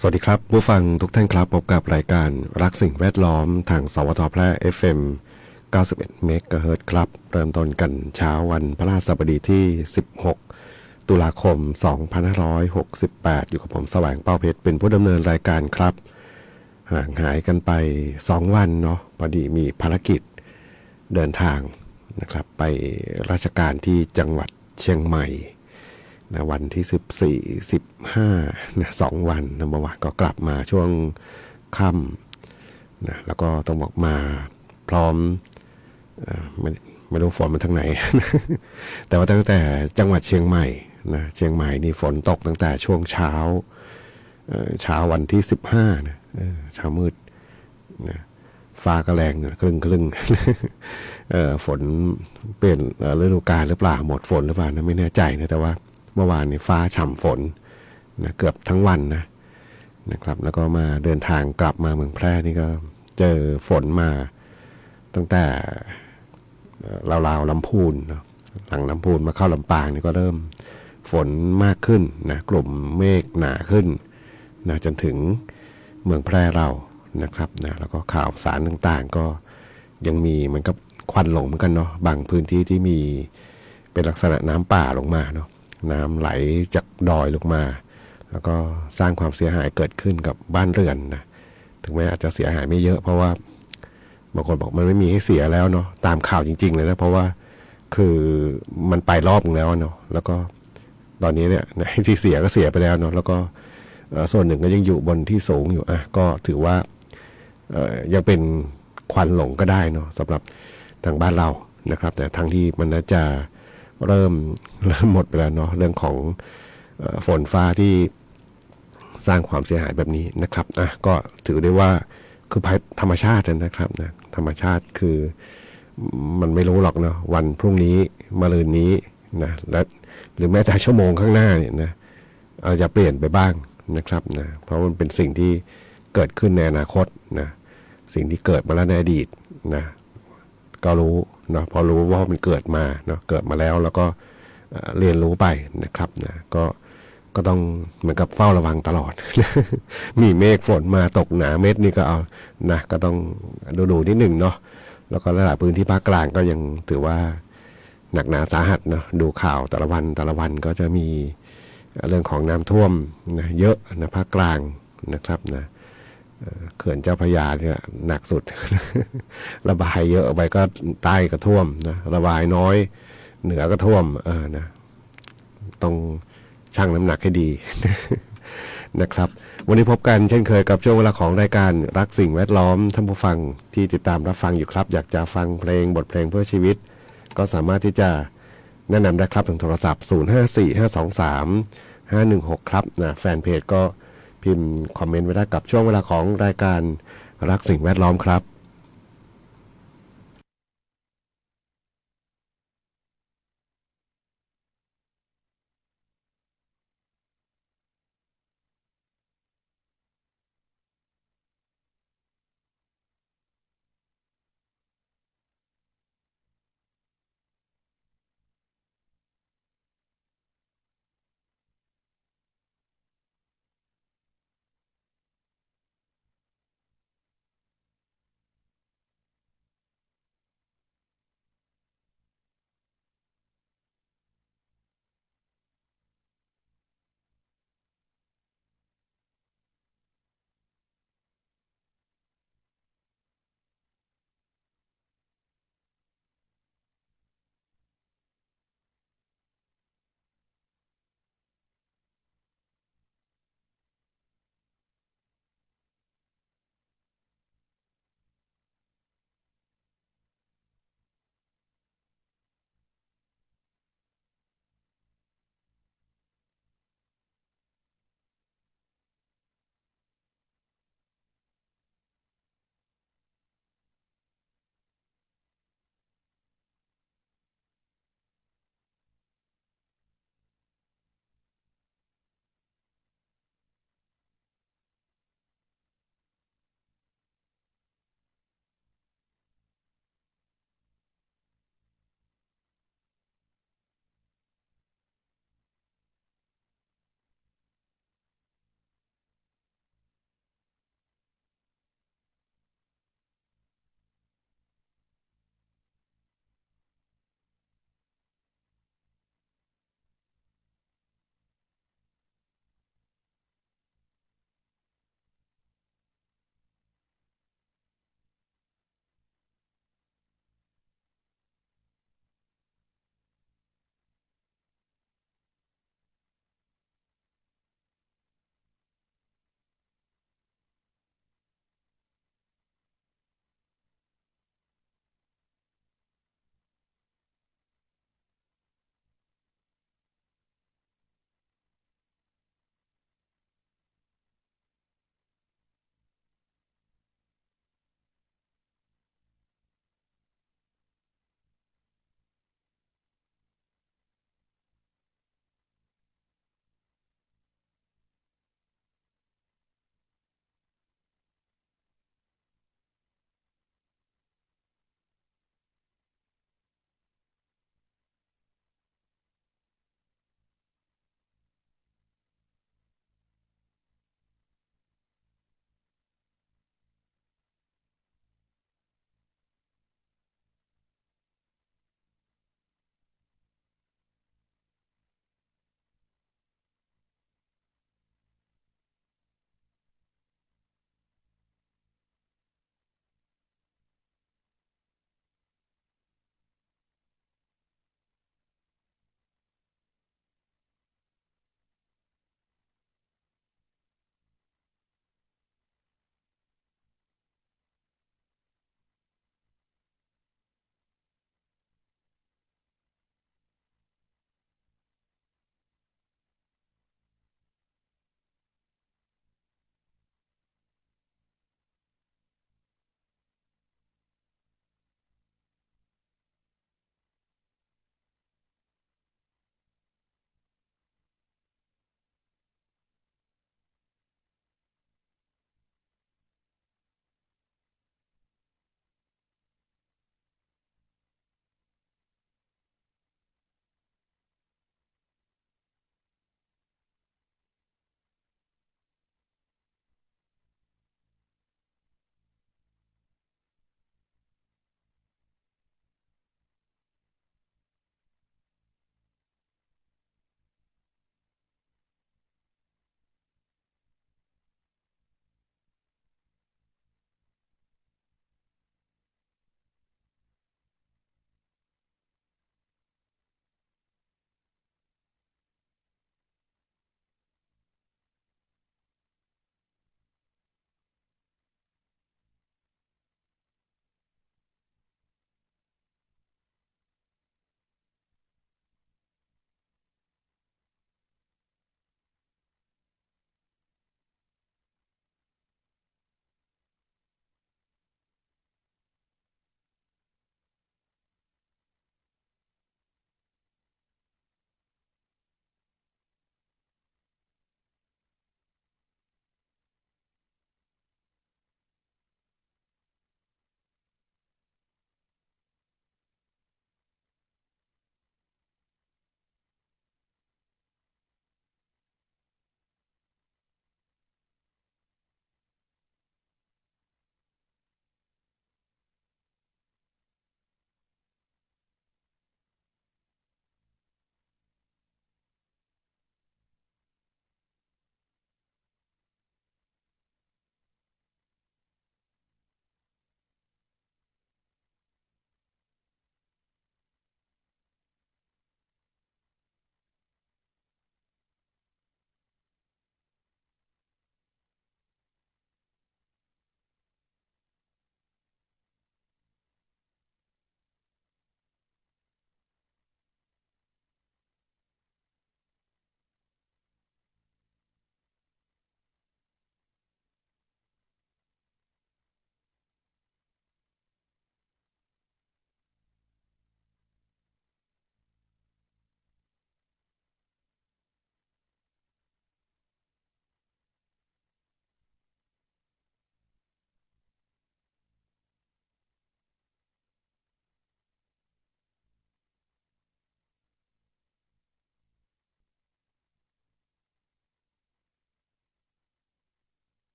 สวัสดีครับผู้ฟังทุกท่านครับพบกับรายการรักสิ่งแวดล้อมทางสวทแพร่ FM 91เมกะเฮิรตซ์ครับเริ่มต้นกันเช้าวันพฤหัสบดีที่16ตุลาคม2568อยู่กับผมแสวงเป้าเพชรเป็นผู้ดำเนินรายการครับห่างหายกันไป2วันเนาะพอดีมีภารกิจเดินทางนะครับไปราชการที่จังหวัดเชียงใหม่นะวันที่14 15นะ2วันนะเมื่อวานก็กลับมาช่วงค่ำนะแล้วก็ต้องบอกมาพร้อมไม่รู้ฝนมันทางไหน แต่ว่าตั้งแต่จังหวัดเชียงใหม่นะเชียงใหม่นี่ฝนตกตั้งแต่ช่วงเช้าเช้าวันที่15นะเช้ามืดนะฟ้าก็แรงครึ่งครึ่ง ฝนเปลี่ยนฤดูกาลหรือเปล่าหมดฝนหรือเปล่านะไม่แน่ใจนะแต่ว่าเมื่อวานนี่ฟ้าฉ่ำฝนนะเกือบทั้งวันนะครับแล้วก็มาเดินทางกลับมาเมืองแพร่นี่ก็เจอฝนมาตั้งแต่ราวๆลำพูนเนาะหลังลำพูนมาเข้าลำปางนี่ก็เริ่มฝนมากขึ้นนะกลุ่มเมฆหนาขึ้นนะจนถึงเมืองแพร่เรานะครับนะแล้วก็ข่าวสารต่างๆก็ยังมีเหมือนกับควันหลงเหมือนกันเนาะบางพื้นที่ที่มีเป็นลักษณะน้ำป่าลงมาเนาะน้ำไหลจากดอยลงมาแล้วก็สร้างความเสียหายเกิดขึ้นกับบ้านเรือนนะถึงแม้อาจจะเสียหายไม่เยอะเพราะว่าบางคนบอกมันไม่มีให้เสียแล้วเนาะตามข่าวจริงๆเลยนะเพราะว่าคือมันไปรอบนึงแล้วเนาะแล้วก็ตอนนี้เนี่ยที่เสียก็เสียไปแล้วเนาะแล้วก็ส่วนหนึ่งก็ยังอยู่บนที่สูงอยู่ก็ถือว่ายังเป็นควันหลงก็ได้เนาะสำหรับทางบ้านเรานะครับแต่ทางที่มันน่าจะเริ่มหมดไปแล้วเนาะเรื่องของฝนฟ้าที่สร้างความเสียหายแบบนี้นะครับก็ถือได้ว่าคือภัยธรรมชาตินะครับนะธรรมชาติคือมันไม่รู้หรอกเนาะวันพรุ่งนี้มะรืนนี้นะและหรือแม้แต่ชั่วโมงข้างหน้าเนี่ยนะอาจจะเปลี่ยนไปบ้างนะครับนะเพราะมันเป็นสิ่งที่เกิดขึ้นในอนาคตนะสิ่งที่เกิดมาแล้วในอดีตนะก็รู้เนาะพอรู้ว่ามันเกิดมาเนาะเกิดมาแล้วแล้วก็เรียนรู้ไปนะครับนะก็ต้องเหมือนกับเฝ้าระวังตลอด มีเมฆฝนมาตกหนาเม็ดนี่ก็เอานะก็ต้องดูนิดหนึ่งเนาะแล้วก็หลายพื้นที่ภาคกลางก็ยังถือว่าหนักหนาสาหัสเนาะดูข่าวแต่ละวันก็จะมีเรื่องของน้ำท่วมนะเยอะนะภาคกลางนะครับนะเขื่อนเจ้าพระยาเนี่ยหนักสุด ระบายเยอะไปก็ใต้ก็ท่วมนะระบายน้อยเหนือก็ท่วมนะต้องชั่งน้ำหนักให้ดี นะครับวันนี้พบกันเช่นเคยกับช่วงเวลาของรายการรักสิ่งแวดล้อมท่านผู้ฟังที่ติดตามรับฟังอยู่ครับอยากจะฟังเพลงบทเพลงเพื่อชีวิตก็สามารถที่จะแนะนำได้ครับทางโทรศัพท์0545235516ครับนะแฟนเพจก็พิมพ์คอมเมนต์ไว้ได้กับช่วงเวลาของรายการรักสิ่งแวดล้อมครับ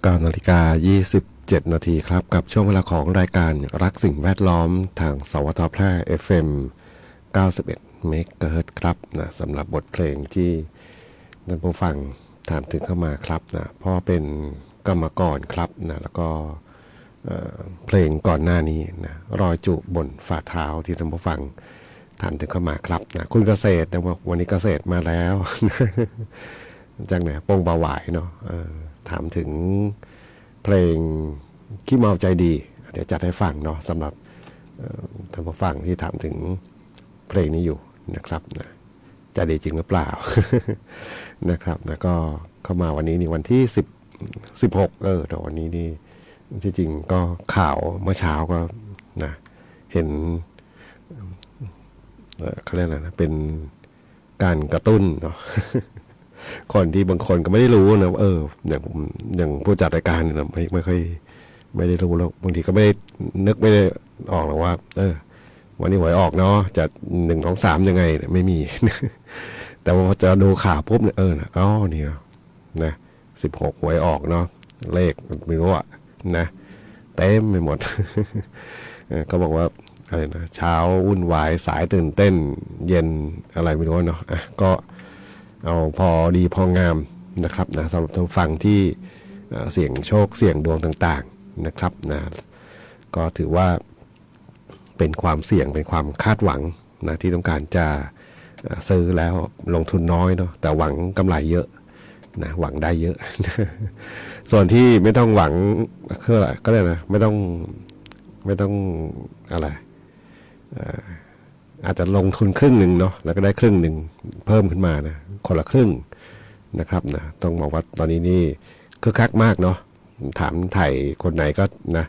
9:27 นาทีครับกับช่วงเวลาของรายการรักสิ่งแวดล้อมทางสวทแพร่ FM 91 เมกะเฮิรตซ์ครับนะสำหรับบทเพลงที่ท่านผู้ฟังถามถึงเข้ามาครับนะเพราะเป็นกรรมกรครับนะแล้วก็เพลงก่อนหน้านี้นะรอยจุบนฝ่าเท้าที่ท่านผู้ฟังถามถึงเข้ามาครับนะคุณเกษตรนะบอกวันนี้เกษตรมาแล้ว จากไหนโป้งเบาหวายเนาะถามถึงเพลงขี้เมาใจดีเดี๋ยวจัดให้ฟังเนาะสำหรับท่านผู้ฟังที่ถามถึงเพลงนี้อยู่นะครับนะจะดีจริงหรือเปล่า นะครับแล้วก็เข้ามาวันนี้นี่วันที่16แต่วันนี้นี่ที่จริงก็ข่าวเมื่อเช้าก็นะเห็นเขาเรียกอะไรนะเป็นการกระตุ้นเนาะ คนที่บางคนก็ไม่ได้รู้นะอย่างผู้จัดรายการเนี่ยไม่ค่อยไม่ได้รู้แล้วบางทีก็ไม่ได้นึกไม่ได้ออกหรอกว่าวันนี้หวยออกเนาะจะ1 2 3ยังไงไม่มี แต่ว่าพอจะดูข่าวปุ๊บเนี่ยนี่นะ16หวยออกเนาะเลขไม่รู้อะนะเต็มไปหมด ก็บอกว่าอะไรนะเช้าวุ่นวายสายตื่นเต้นเย็นอะไรไม่รู้เนาะก็เอาพอดีพองามนะครับนะสำหรับท่านฟังที่เสี่ยงโชคเสี่ยงดวงต่างๆนะครับนะก็ถือว่าเป็นความเสี่ยงเป็นความคาดหวังนะที่ต้องการจะซื้อแล้วลงทุนน้อยเนาะแต่หวังกำไรเยอะนะหวังได้เยอะ ส่วนที่ไม่ต้องหวังคืออะไรก็เลยนะไม่ต้องอะไรอาจจะลงทุนครึ่งหนึ่งเนาะแล้วก็ได้ครึ่งหนึ่งเพิ่มขึ้นมานะคนละครึ่งนะครับนะต้องบอกว่าตอนนี้นี่คึกคักมากเนาะถามไถ่คนไหนก็นะ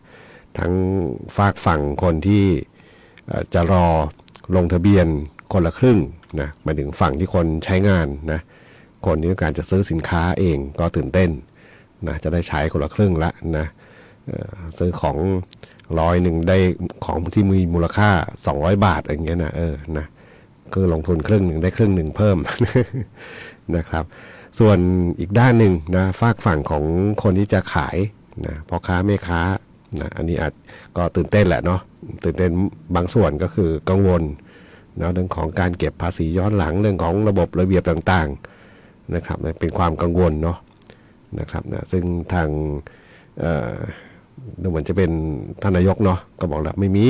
ทั้งฝากฝั่งคนที่จะรอลงทะเบียนคนละครึ่งนะหมายถึงฝั่งที่คนใช้งานนะคนที่ต้องการจะซื้อสินค้าเองก็ตื่นเต้นนะจะได้ใช้คนละครึ่งละนะซื้อของ100ได้ของที่มีมูลค่า200 บาทอย่างเงี้ยนะนะคือลงทุนครึ่งหนึ่งได้ครึ่งหนึ่งเพิ่ม นะครับส่วนอีกด้านหนึ่งนะฝากฝั่งของคนที่จะขายนะพ่อค้าแม่ค้านะอันนี้อาจก็ตื่นเต้นแหละเนาะตื่นเต้นบางส่วนก็คือกังวลนะเรื่องของการเก็บภาษีย้อนหลังเรื่องของระบบระเบียบต่างๆนะครับเป็นความกังวลเนาะนะครับนะซึ่งทางดูเหมือนจะเป็นท่านนายกเนาะก็บอกแล้วไม่มี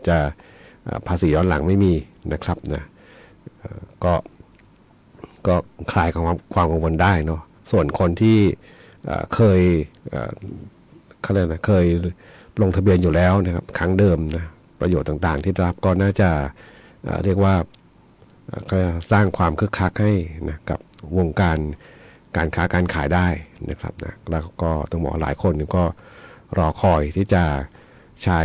จะภาษีย้อนหลังไม่มีนะครับนะก็คลายความกังวลได้เนาะส่วนคนที่เคยเขาเรียกนะเคยลงทะเบียนอยู่แล้วนะครับครั้งเดิมนะประโยชน์ต่างๆที่ได้รับก็น่าจะเรียกว่าสร้างความคึกคักให้นะกับวงการการค้าการขายได้นะครับนะแล้วก็ต้องบอกหลายคนก็รอคอยที่จะใช้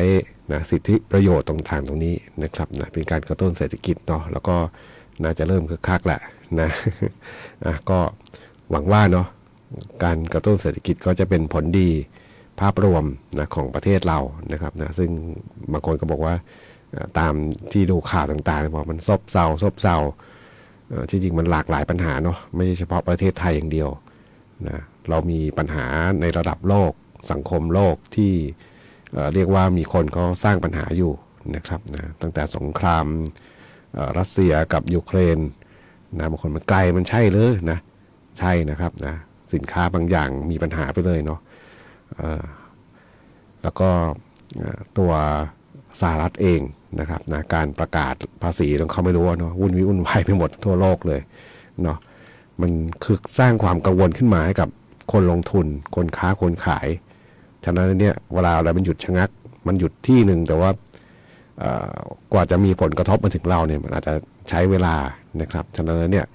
นะสิทธิประโยชน์ต่างๆตรงนี้นะครับนะเป็นการกระตุ้นเศรษฐกิจเนาะแล้วก็น่าจะเริ่มคึกคักแหละนะก็หวังว่าเนาะการกระตุ้นเศรษฐกิจก็จะเป็นผลดีภาพรวมนะของประเทศเรานะครับนะซึ่งบางคนก็บอกว่าตามที่ดูข่าวต่างๆบอกมันซบเซาที่จริงมันหลากหลายปัญหาเนาะไม่ใช่เฉพาะประเทศไทยอย่างเดียวนะเรามีปัญหาในระดับโลกสังคมโลกที่เรียกว่ามีคนเขาสร้างปัญหาอยู่นะครับนะตั้งแต่สงครามรัสเซียกับยูเครนนะบางคนมันไกลมันใช่เลยนะใช่นะครับนะสินค้าบางอย่างมีปัญหาไปเลยเนาะแล้วก็ตัวสหรัฐเองนะครับนะการประกาศภาษีของเขาไม่รู้เนาะวุ่นวายไปหมดทั่วโลกเลยเนาะมันคือสร้างความกังวลขึ้นมาให้กับคนลงทุนคนค้าคนขายฉะนั้นเนี่ยเวลาอะไรมันหยุดชะงักมันหยุดที่หนึ่งแต่ว่ากว่าจะมีผลกระทบมาถึงเราเนี่ยมันอาจจะใช้เวลานะครับฉะนั้นเนี่ย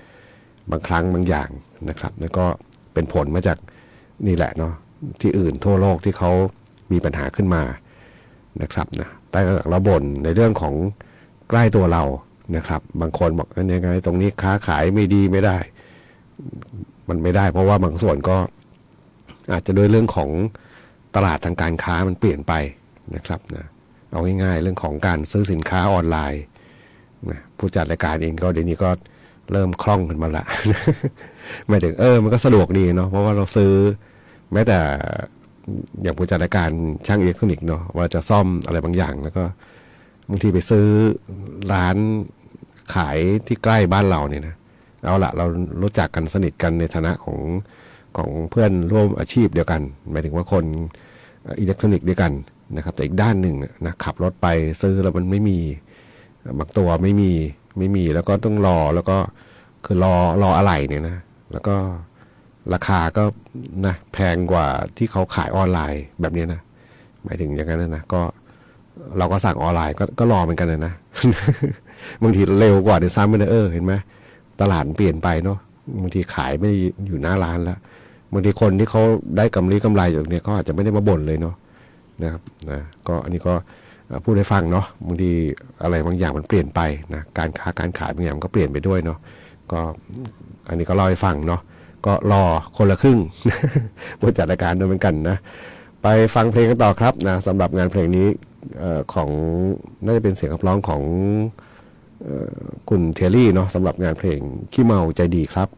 บางครั้งบางอย่างนะครับแล้วก็เป็นผลมาจากนี่แหละเนาะที่อื่นทั่วโลกที่เขามีปัญหาขึ้นมานะครับนะแต่เราบ่นในเรื่องของใกล้ตัวเรานะครับบางคนบอกยังไงตรงนี้ค้าขายไม่ดีไม่ได้มันไม่ได้เพราะว่าบางส่วนก็อาจจะโดยเรื่องของตลาดทางการค้ามันเปลี่ยนไปนะครับนะเอาง่ายๆเรื่องของการซื้อสินค้าออนไลน์นะผู้จัดรายการเองก็เดี๋ยวนี้ก็เริ่มคล่องขึ้นมาละ หมายถึงมันก็สะดวกดีเนาะเพราะว่าเราซื้อ แม้แต่อย่างผู้จัดการช่างอิเล็กทรอนิกส์เนาะว่าจะซ่อมอะไรบางอย่างแล้วก็บางทีไปซื้อร้านขายที่ใกล้บ้านเราเนี่ยนะเอาละเรารู้จักกันสนิทกันในฐานะของเพื่อนร่วมอาชีพเดียวกันหมายถึงว่าคนอิเล็กทรอนิกส์ด้วยกันนะครับแต่อีกด้านหนึ่งนะขับรถไปซื้อแล้วมันไม่มีบางตัวไม่มีแล้วก็ต้องรอแล้วก็คือรออะไรเนี่ยนะแล้วก็ราคาก็นะแพงกว่าที่เขาขายออนไลน์แบบนี้นะหมายถึงอย่างนั้นนะก็เราก็สั่งออนไลน์ก็รอเหมือนกันนะ บางทีเร็วกว่าเดี๋ยวซ้ำไปเลยเห็นไหมตลาดเปลี่ยนไปเนาะบางทีขายไม่ได้อยู่หน้าร้านแล้วบางทีคนที่เขาได้กำไรจากเนี้ยเขาอาจจะไม่ได้มาบ่นเลยเนาะนะครับนะก็อันนี้ก็พูดให้ฟังเนาะบางทีอะไรบางอย่างมันเปลี่ยนไปนะการค้าการขายบางอย่างมันก็เปลี่ยนไปด้วยเนาะก็อันนี้ก็เล่าให้ฟังเนาะก็รอคนละครึ่ง ผู้จัดรายการด้วยเหมือนกันนะไปฟังเพลงกันต่อครับนะสำหรับงานเพลงนี้ของน่าจะเป็นเสียงขับร้องของคุณเทลลี่เนาะสำหรับงานเพลงขี้เมาใจดีครับ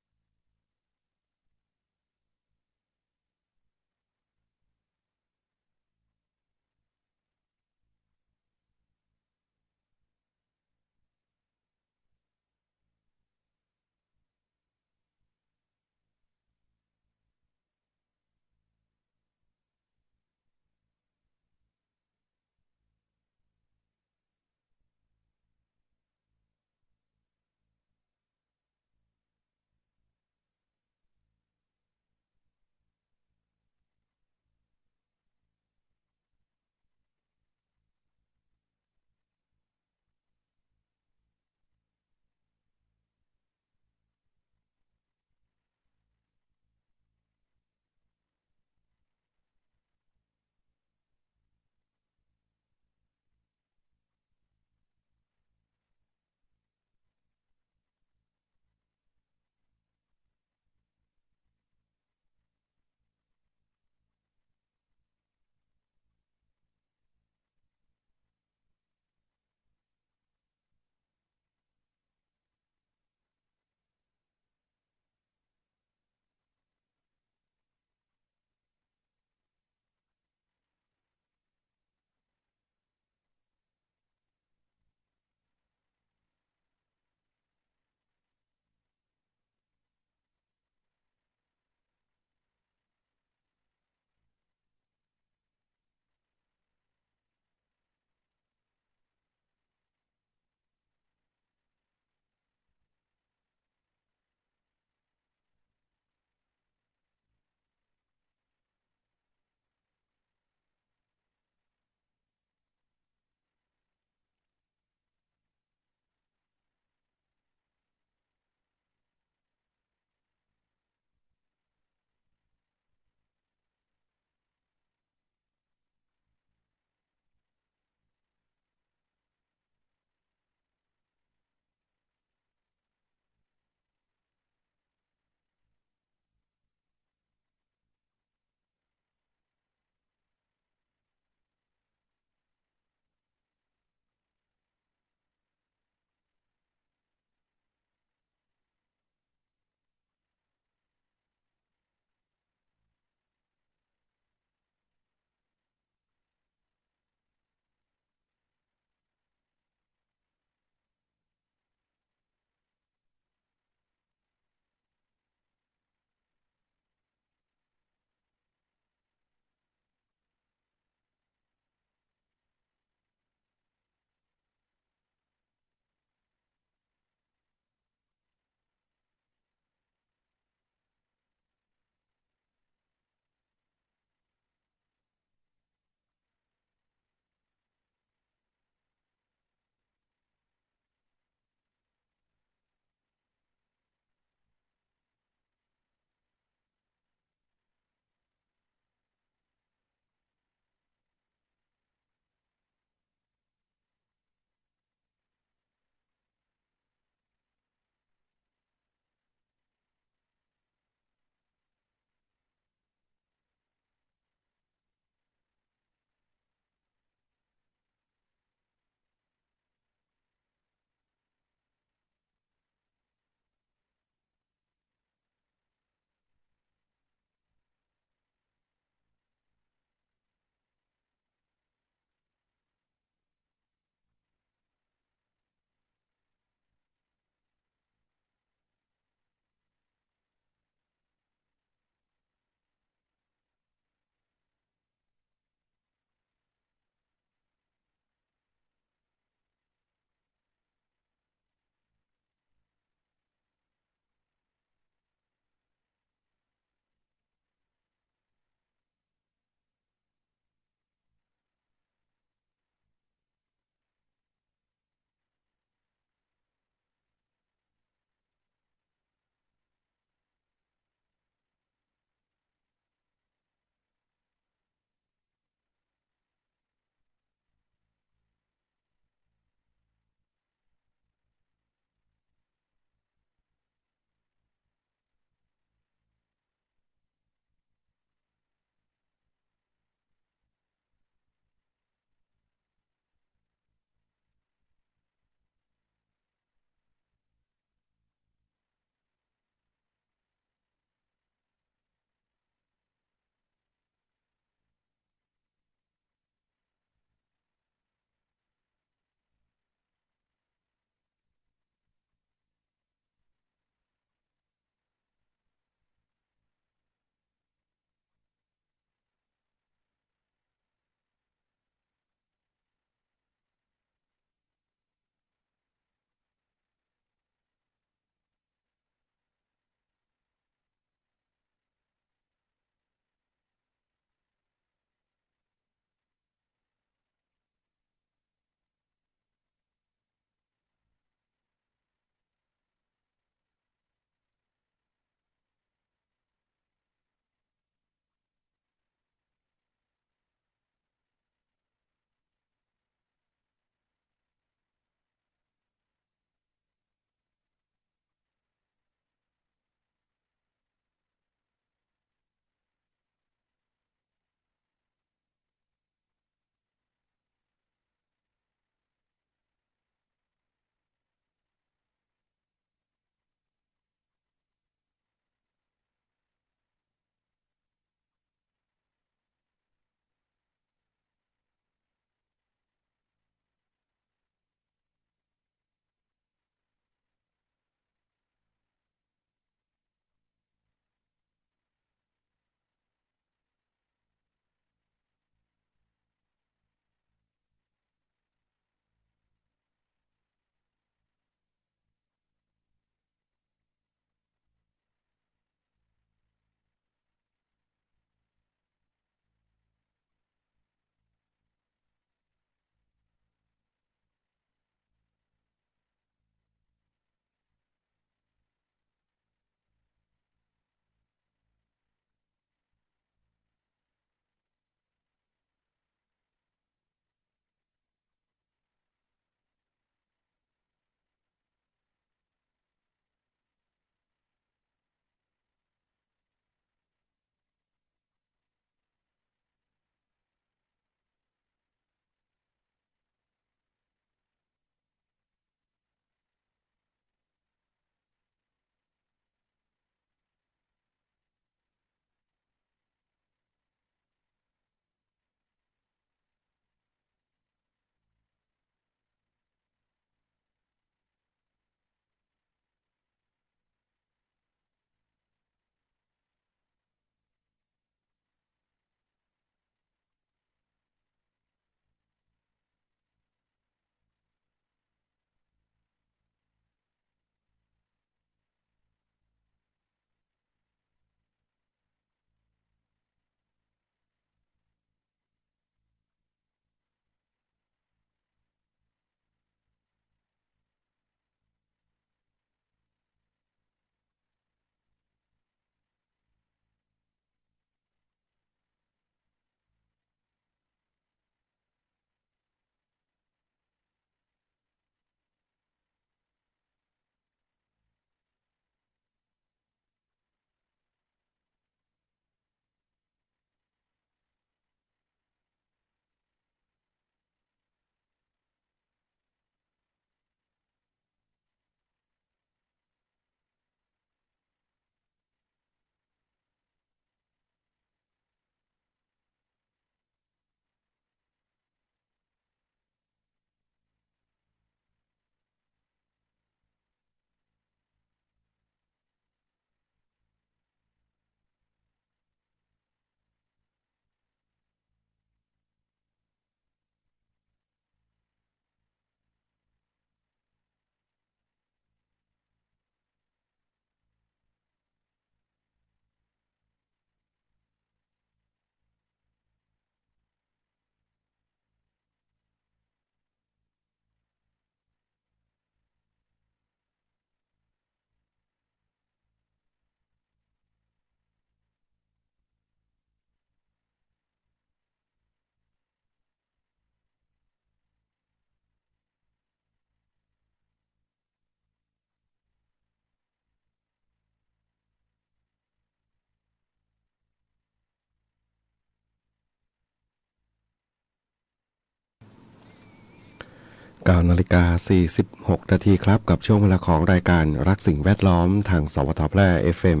9:46 นาทีครับกับช่วงเวลาของรายการรักสิ่งแวดล้อมทางสวทแพร่ FM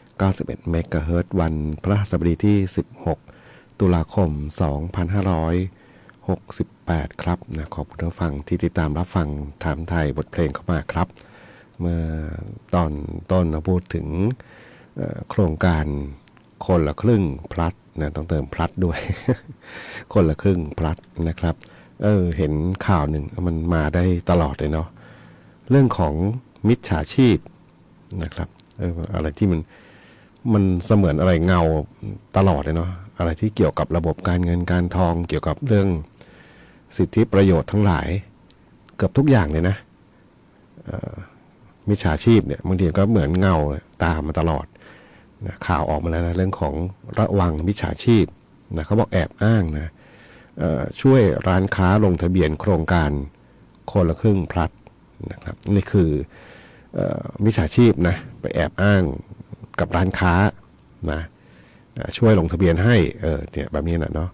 91 เมกะเฮิรตซ์วันพฤหัสบดีที่ 16 ตุลาคม 2568 ครับนะขอบคุณผู้ฟังที่ติดตามรับฟังถามไทยบทเพลงเข้ามาครับ เมื่อตอนต้นเราพูดถึงโครงการคนละครึ่งพลัดนะต้องเติมพลัดด้วย คนละครึ่งพลัดนะครับเห็นข่าวหนึ่งมันมาได้ตลอดเลยเนาะเรื่องของมิจฉาชีพนะครับอะไรที่มันเสมือนอะไรเงาตลอดเลยเนาะอะไรที่เกี่ยวกับระบบการเงินการทองเกี่ยวกับเรื่องสิทธิประโยชน์ทั้งหลายเกือบทุกอย่างเลยนะมิจฉาชีพเนี่ยบางทีก็เหมือนเงาตามมาตลอดนะข่าวออกมาแล้วนะเรื่องของระวังมิจฉาชีพนะเขาบอกแอบอ้างนะช่วยร้านค้าลงทะเบียนโครงการคนละครึ่งพลัดนะครับนี่คือมิจฉาชีพนะไปแอบอ้างกับร้านค้านะช่วยลงทะเบียนให้เนี่ยแบบนี้นะเนาะ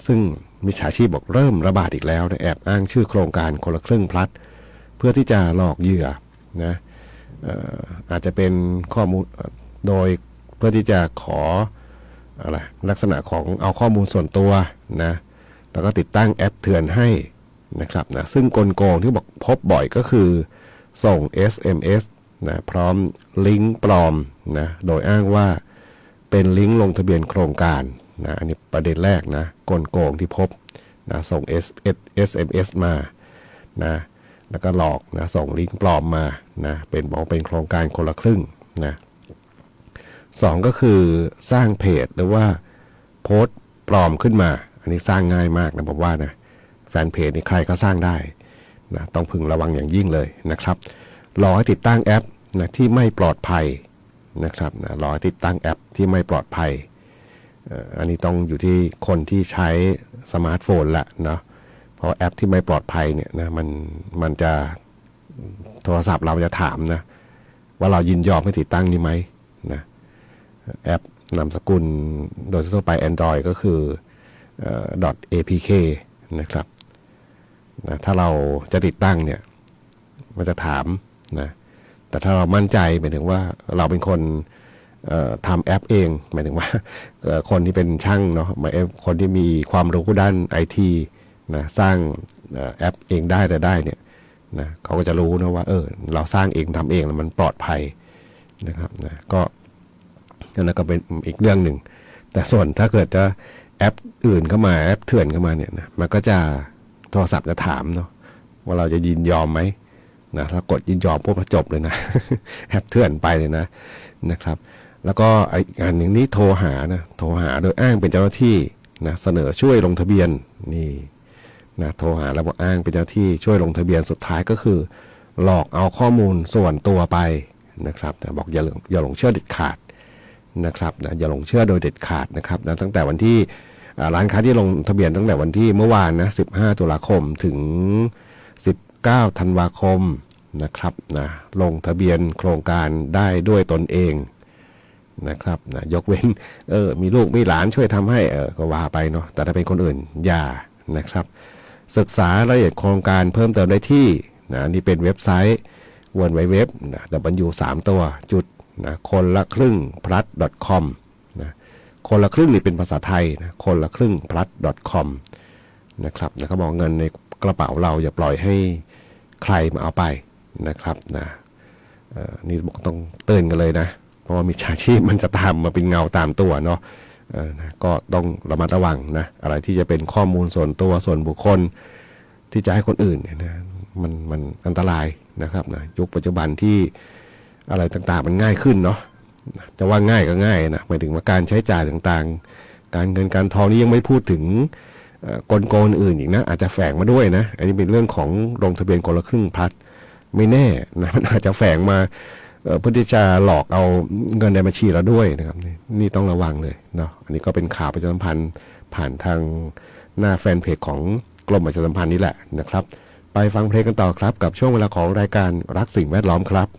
ซึ่งมิจฉาชีพบอกเริ่มระบาดอีกแล้วแอบอ้างชื่อโครงการคนละครึ่งพลัดเพื่อที่จะหลอกเหยื่อนะอาจจะเป็นข้อมูลโดยเพื่อที่จะขออะไรลักษณะของเอาข้อมูลส่วนตัวนะแล้วก็ติดตั้งแอปเถื่อนให้นะครับนะซึ่งกลโกงที่บอกพบบ่อยก็คือส่ง SMS นะพร้อมลิงก์ปลอมนะโดยอ้างว่าเป็นลิงก์ลงทะเบียนโครงการนะอันนี้ประเด็นแรกนะกลโกงที่พบนะส่ง SMS มานะแล้วก็หลอกนะส่งลิงก์ปลอมมานะบอกเป็นโครงการคนละครึ่งนะสองก็คือสร้างเพจหรือว่าโพสต์ปลอมขึ้นมาอันนี้สร้างง่ายมากนะผมว่านะแฟนเพจนี่ใครก็สร้างได้นะต้องพึงระวังอย่างยิ่งเลยนะครับรอให้ติดตั้งแอปนะที่ไม่ปลอดภัยนะครับนะรอให้ติดตั้งแอปที่ไม่ปลอดภัยอันนี้ต้องอยู่ที่คนที่ใช้สมาร์ทโฟนละเนาะเพราะแอปที่ไม่ปลอดภัยเนี่ยนะมันจะโทรศัพท์เราจะถามนะว่าเรายินยอมให้ติดตั้งนี้ไหมนะแอปนามสกุลโดยทั่วไป Android ก็คือ.apk นะครับนะถ้าเราจะติดตั้งเนี่ยมันจะถามนะแต่ถ้าเรามั่นใจหมายถึงว่าเราเป็นคนทำแอปเองหมายถึงว่าคนที่เป็นช่างเนาะคนที่มีความรู้ด้าน IT นะสร้างแอปเองได้แต่ได้เนี่ยนะเขาก็จะรู้นะว่าเราสร้างเองทำเองแล้วมันปลอดภัยนะครับนะก็นั่นก็เป็นอีกเรื่องหนึ่งแต่ส่วนถ้าเกิดจะแอปอื่นเข้ามาแอปเถื่อนเข้ามาเนี่ยนะมันก็จะโทรศัพท์จะถามเนาะว่าเราจะยินยอมไหมนะถ้ากดยินยอมปุ๊บจบเลยนะ แอปเถื่อนไปเลยนะครับแล้วก็อีกอันหนึ่งนี้โทรหาโดยอ้างเป็นเจ้าหน้าที่นะเสนอช่วยลงทะเบียนนี่นะโทรหาแล้วบอกอ้างเป็นเจ้าหน้าที่ช่วยลงทะเบียนสุดท้ายก็คือหลอกเอาข้อมูลส่วนตัวไปนะครับแต่บอกอย่าหลงเชื่อเด็ดขาดนะครับนะอย่าหลงเชื่อโดยเด็ดขาดนะครับนะตั้งแต่วันที่ร้านค้าที่ลงทะเบียนตั้งแต่วันที่เมื่อวานนะ15 ตุลาคมถึง19 ธันวาคมนะครับนะลงทะเบียนโครงการได้ด้วยตนเองนะครับนะยกเว้นมีลูกมีหลานช่วยทำให้ก็ว่าไปเนาะแต่ถ้าเป็นคนอื่นอย่านะครับศึกษารายละเอียดโครงการเพิ่มเติมได้ที่นะนี่เป็นเว็บไซต์ www นะ w3 ตัวจุดนะคนละครึ่ง plus .com นะคนละครึ่งนี่เป็นภาษาไทยนะคนละครึ่ง plus .com นะครับนะเขาบอกเงินในกระเป๋าเราอย่าปล่อยให้ใครมาเอาไปนะครับนะนี่บอกต้องเตือนกันเลยนะเพราะว่ามิจฉาชีพมันจะตามมาเป็นเงาตามตัวเนาะนะก็ต้องระมัดระวังนะอะไรที่จะเป็นข้อมูลส่วนตัวส่วนบุคคลที่จะให้คนอื่นเนี่ยนะมันอันตรายนะครับนะยุคปัจจุบันที่อะไรต่างๆมันง่ายขึ้นเนาะจะว่าง่ายก็ง่ายนะหมายถึงว่าการใช้จ่ายต่างๆการเงินการทองนี่ยังไม่พูดถึงกลโกงอื่นอีกนะอาจจะแฝงมาด้วยนะอันนี้เป็นเรื่องของลงทะเบียนคนละครึ่งพลัดไม่แน่นะมันอาจจะแฝงมาเพื่อที่จะหลอกเอาเงินในบัญชีเราด้วยนะครับนี่ต้องระวังเลยเนาะอันนี้ก็เป็นข่าวประชาสัมพันธ์ผ่านทางหน้าแฟนเพจของกรมประชาสัมพันธ์นี่แหละนะครับไปฟังเพลงกันต่อครับกับช่วงเวลาของรายการรักสิ่งแวดล้อมครับ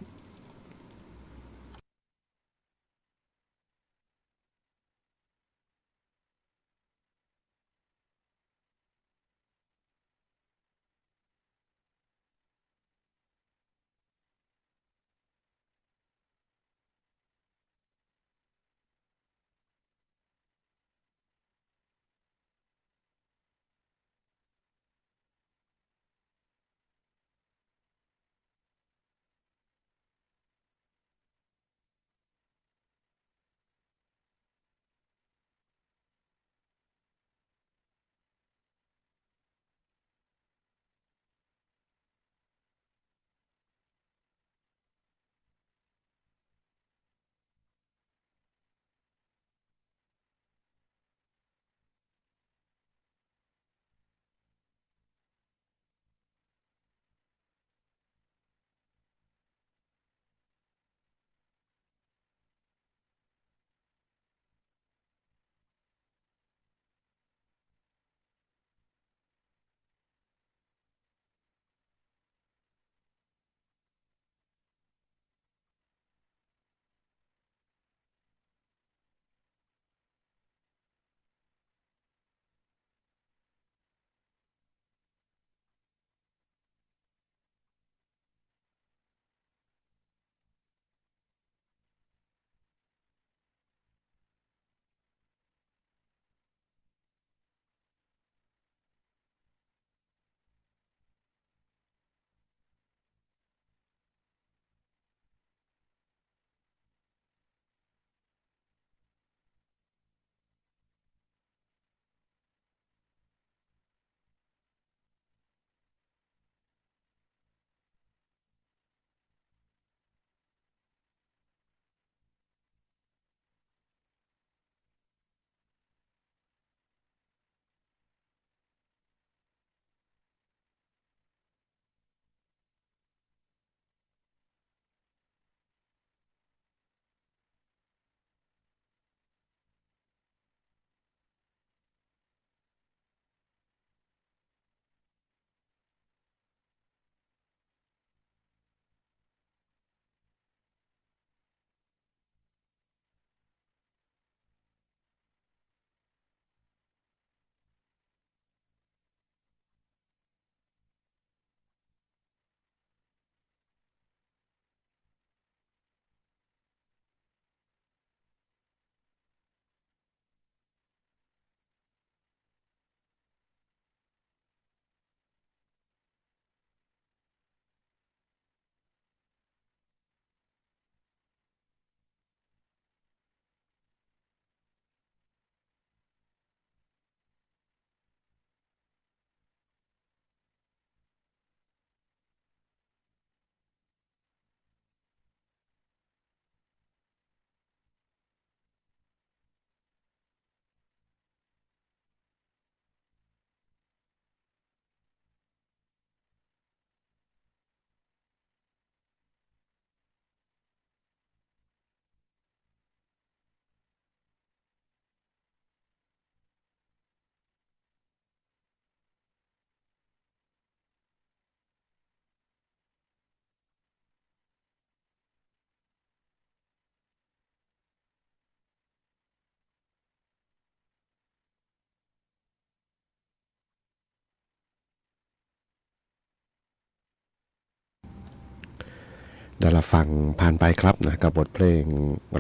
ได้รับฟังผ่านไปครับนะกับบทเพลง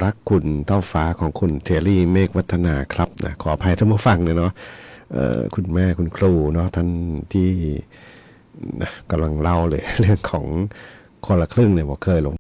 รักคุณเท่าฟ้าของคุณเทลลี่เมฆวัฒนาครับนะขออภัยท่านผู้ฟังเลยเนาะคุณแม่คุณครูเนาะท่านที่กำลังเล่าเลย เรื่องของคนละครึ่งเนี่ยบอกเคยลง